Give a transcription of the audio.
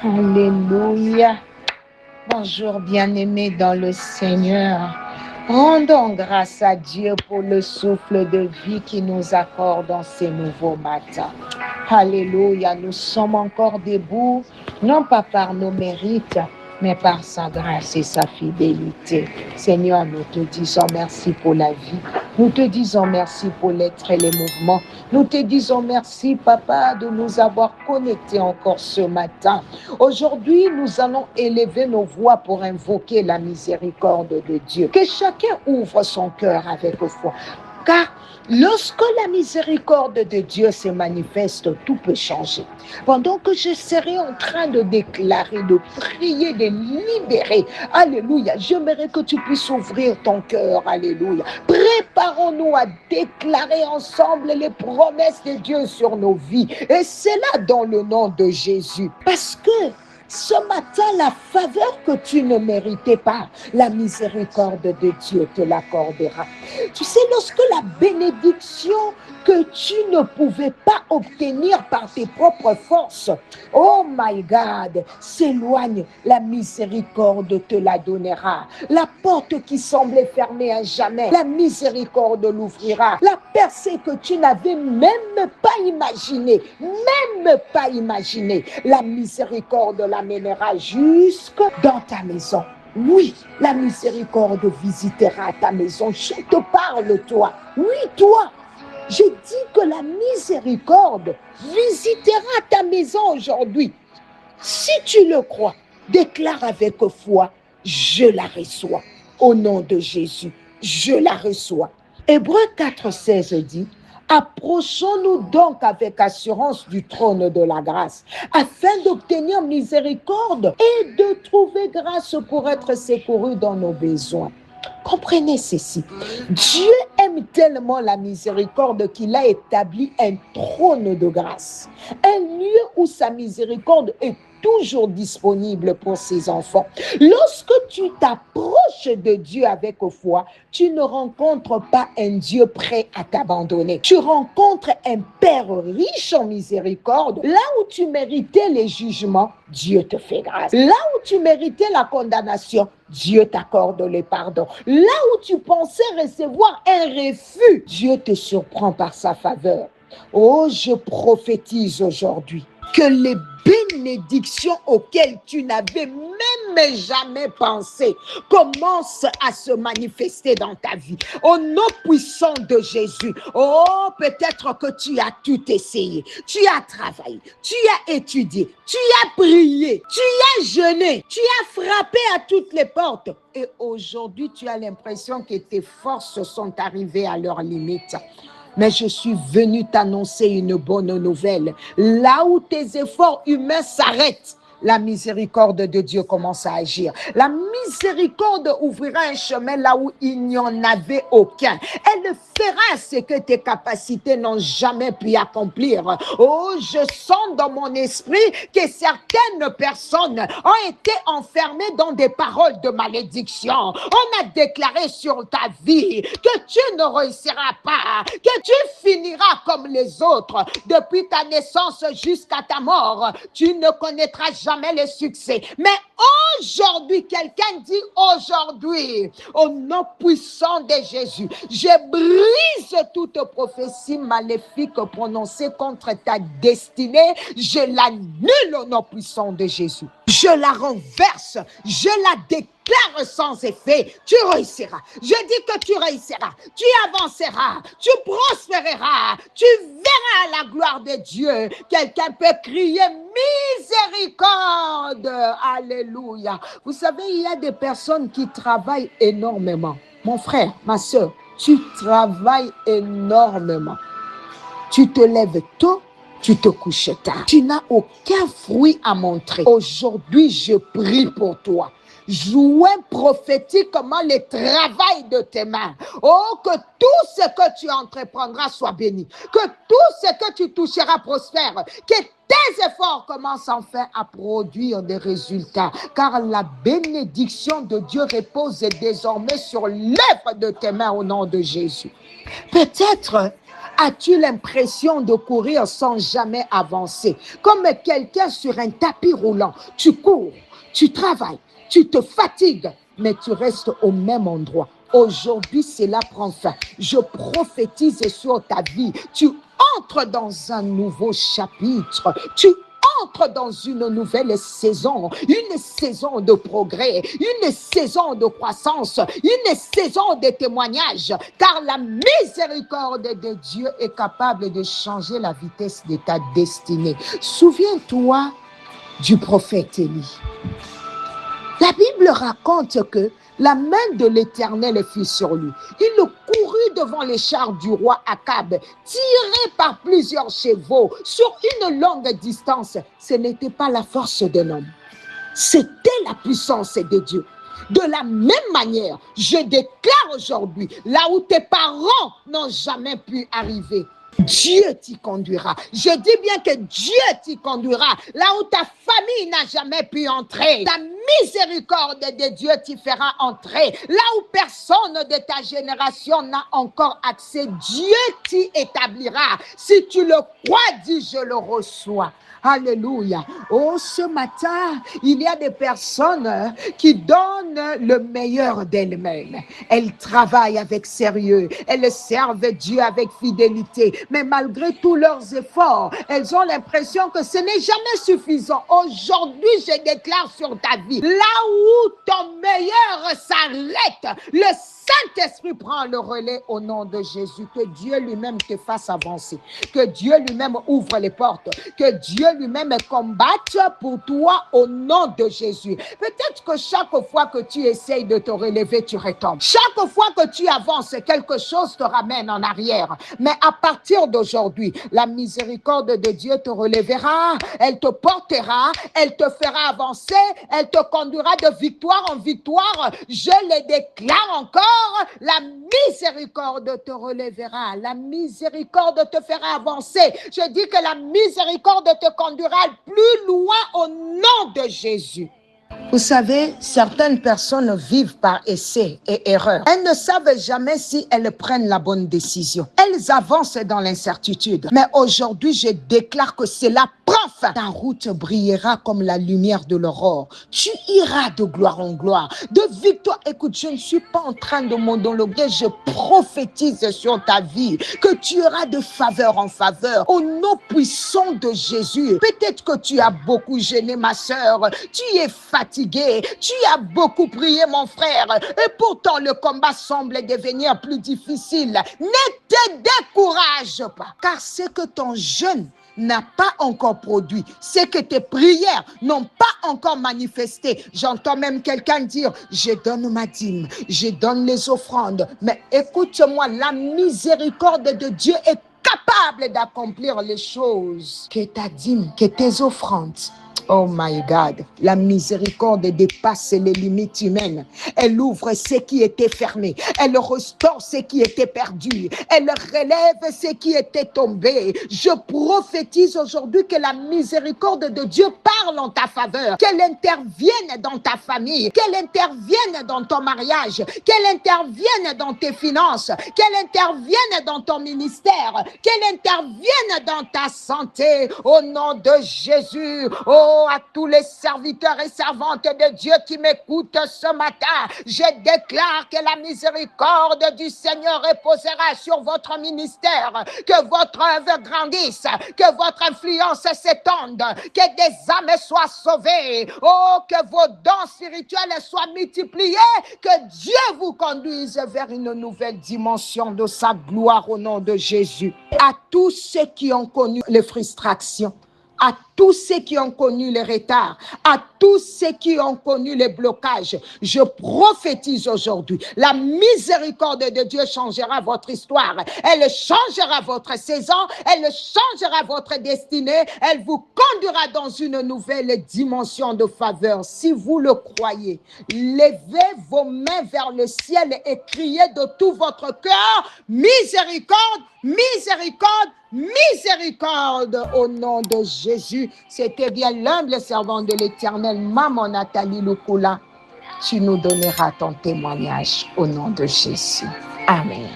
Alléluia. Bonjour bien-aimés dans le Seigneur. Rendons grâce à Dieu pour le souffle de vie qu'il nous accorde dans ces nouveaux matins. Alléluia, nous sommes encore debout, non pas par nos mérites, mais par sa grâce et sa fidélité. Seigneur, nous te disons merci pour la vie. Nous te disons merci pour l'être et les mouvements. Nous te disons merci, Papa, de nous avoir connectés encore ce matin. Aujourd'hui, nous allons élever nos voix pour invoquer la miséricorde de Dieu. Que chacun ouvre son cœur avec foi. Car lorsque la miséricorde de Dieu se manifeste, tout peut changer. Pendant que je serai en train de déclarer, de prier, de libérer, alléluia, j'aimerais que tu puisses ouvrir ton cœur, alléluia. Préparons-nous à déclarer ensemble les promesses de Dieu sur nos vies. Et c'est là dans le nom de Jésus. Parce que ce matin, la faveur que tu ne méritais pas, la miséricorde de Dieu te l'accordera. Tu sais, lorsque la bénédiction que tu ne pouvais pas obtenir par tes propres forces, oh my God, s'éloigne, la miséricorde te la donnera. La porte qui semblait fermée à jamais, la miséricorde l'ouvrira. La percée que tu n'avais même pas imaginée, la miséricorde l'amènera jusque dans ta maison. Oui, la miséricorde visitera ta maison. Je te parle, toi. Oui, toi. Je dis que la miséricorde visitera ta maison aujourd'hui. Si tu le crois, déclare avec foi, je la reçois. Au nom de Jésus, je la reçois. Hébreux 4,16 dit, approchons-nous donc avec assurance du trône de la grâce, afin d'obtenir miséricorde et de trouver grâce pour être secouru dans nos besoins. Comprenez ceci, Dieu aime tellement la miséricorde qu'il a établi un trône de grâce, un lieu où sa miséricorde est toujours disponible pour ses enfants. Lorsque tu t'approches de Dieu avec foi, tu ne rencontres pas un Dieu prêt à t'abandonner. Tu rencontres un Père riche en miséricorde. Là où tu méritais les jugements, Dieu te fait grâce. Là où tu méritais la condamnation, Dieu t'accorde le pardon. Là où tu pensais recevoir un refus, Dieu te surprend par sa faveur. Oh, je prophétise aujourd'hui que les bénédictions auxquelles tu n'avais même jamais pensé commencent à se manifester dans ta vie. Au nom puissant de Jésus, oh, peut-être que tu as tout essayé, tu as travaillé, tu as étudié, tu as prié, tu as jeûné, tu as frappé à toutes les portes. Et aujourd'hui, tu as l'impression que tes forces sont arrivées à leur limite. Mais je suis venu t'annoncer une bonne nouvelle. Là où tes efforts humains s'arrêtent, la miséricorde de Dieu commence à agir. La miséricorde ouvrira un chemin là où il n'y en avait aucun. Elle fera ce que tes capacités n'ont jamais pu accomplir. Oh, je sens dans mon esprit que certaines personnes ont été enfermées dans des paroles de malédiction. On a déclaré sur ta vie que tu ne réussiras pas, que tu finiras comme les autres. Depuis ta naissance jusqu'à ta mort, tu ne connaîtras jamais le succès. Mais aujourd'hui, quelqu'un dit aujourd'hui, au nom puissant de Jésus, je brise toute prophétie maléfique prononcée contre ta destinée. Je l'annule au nom puissant de Jésus. Je la renverse, je la déclare sans effet. Tu réussiras. Je dis que tu réussiras. Tu avanceras. Tu prospéreras. Tu verras la gloire de Dieu. Quelqu'un peut crier miséricorde. Alléluia. Vous savez, il y a des personnes qui travaillent énormément. Mon frère, ma soeur, tu travailles énormément. Tu te lèves tôt, tu te couches tard. Tu n'as aucun fruit à montrer. Aujourd'hui, je prie pour toi. Joue prophétiquement le travail de tes mains. Oh, que tout ce que tu entreprendras soit béni. Que tout ce que tu toucheras prospère. Que tes efforts commencent enfin à produire des résultats. Car la bénédiction de Dieu repose désormais sur l'œuvre de tes mains au nom de Jésus. Peut-être As-tu l'impression de courir sans jamais avancer? Comme quelqu'un sur un tapis roulant. Tu cours, tu travailles, tu te fatigues, mais tu restes au même endroit. Aujourd'hui, cela prend fin. Je prophétise sur ta vie. Tu entres dans un nouveau chapitre. Tu entres dans une nouvelle saison, une saison de progrès, une saison de croissance, une saison de témoignage, car la miséricorde de Dieu est capable de changer la vitesse de ta destinée. Souviens-toi du prophète Élie. La Bible raconte que la main de l'Éternel fut sur lui. Il courut devant les chars du roi Akab, tiré par plusieurs chevaux sur une longue distance. Ce n'était pas la force d'un homme, c'était la puissance de Dieu. De la même manière, je déclare aujourd'hui, là où tes parents n'ont jamais pu arriver, Dieu t'y conduira. Je dis bien que Dieu t'y conduira. Là où ta famille n'a jamais pu entrer, la miséricorde de Dieu t'y fera entrer. Là où personne de ta génération n'a encore accès, Dieu t'y établira. Si tu le crois, dis je le reçois. Alléluia. Oh, ce matin, il y a des personnes qui donnent le meilleur d'elles-mêmes. Elles travaillent avec sérieux. Elles servent Dieu avec fidélité. Mais malgré tous leurs efforts, elles ont l'impression que ce n'est jamais suffisant. Aujourd'hui, je déclare sur ta vie, là où ton meilleur s'arrête, le Saint-Esprit prend le relais au nom de Jésus. Que Dieu lui-même te fasse avancer. Que Dieu lui-même ouvre les portes. Que Dieu lui-même combatte pour toi au nom de Jésus. Peut-être que chaque fois que tu essayes de te relever, tu retombes. Chaque fois que tu avances, quelque chose te ramène en arrière. Mais à partir d'aujourd'hui, la miséricorde de Dieu te relèvera. Elle te portera. Elle te fera avancer. Elle te conduira de victoire en victoire. Je le déclare encore. La miséricorde te relèvera, la miséricorde te fera avancer. Je dis que la miséricorde te conduira plus loin au nom de Jésus. Vous savez, certaines personnes vivent par essai et erreur. Elles ne savent jamais si elles prennent la bonne décision. Elles avancent dans l'incertitude. Mais aujourd'hui, je déclare que cela prend fin. Ta route brillera comme la lumière de l'aurore. Tu iras de gloire en gloire, de victoire. Écoute, je ne suis pas en train de monologuer. Je prophétise sur ta vie que tu iras de faveur en faveur. Au nom puissant de Jésus. Peut-être que tu as beaucoup gêné, ma sœur. Tu es fatigué, tu as beaucoup prié, mon frère, et pourtant le combat semble devenir plus difficile. Ne te décourage pas, car c'est que ton jeûne n'a pas encore produit, c'est que tes prières n'ont pas encore manifesté. J'entends même quelqu'un dire, je donne ma dîme, je donne les offrandes, mais écoute-moi, la miséricorde de Dieu est capable d'accomplir les choses que ta dîme, que tes offrandes. Oh my God, la miséricorde dépasse les limites humaines. Elle ouvre ce qui était fermé. Elle restaure ce qui était perdu. Elle relève ce qui était tombé. Je prophétise aujourd'hui que la miséricorde de Dieu parle en ta faveur. Qu'elle intervienne dans ta famille. Qu'elle intervienne dans ton mariage. Qu'elle intervienne dans tes finances. Qu'elle intervienne dans ton ministère. Qu'elle intervienne dans ta santé. Au nom de Jésus. Oh, à tous les serviteurs et servantes de Dieu qui m'écoutent ce matin, je déclare que la miséricorde du Seigneur reposera sur votre ministère, que votre œuvre grandisse, que votre influence s'étende, que des âmes soient sauvées, oh, que vos dons spirituels soient multipliés, que Dieu vous conduise vers une nouvelle dimension de sa gloire au nom de Jésus. À tous ceux qui ont connu les frustrations, à tous ceux qui ont connu les retards, à tous ceux qui ont connu les blocages, je prophétise aujourd'hui, la miséricorde de Dieu changera votre histoire, elle changera votre saison, elle changera votre destinée, elle vous conduira dans une nouvelle dimension de faveur. Si vous le croyez, levez vos mains vers le ciel et criez de tout votre cœur, miséricorde, miséricorde, miséricorde au nom de Jésus. C'était bien l'humble servant de l'Éternel, Maman Nathalie Lukula. Tu nous donneras ton témoignage au nom de Jésus. Amen.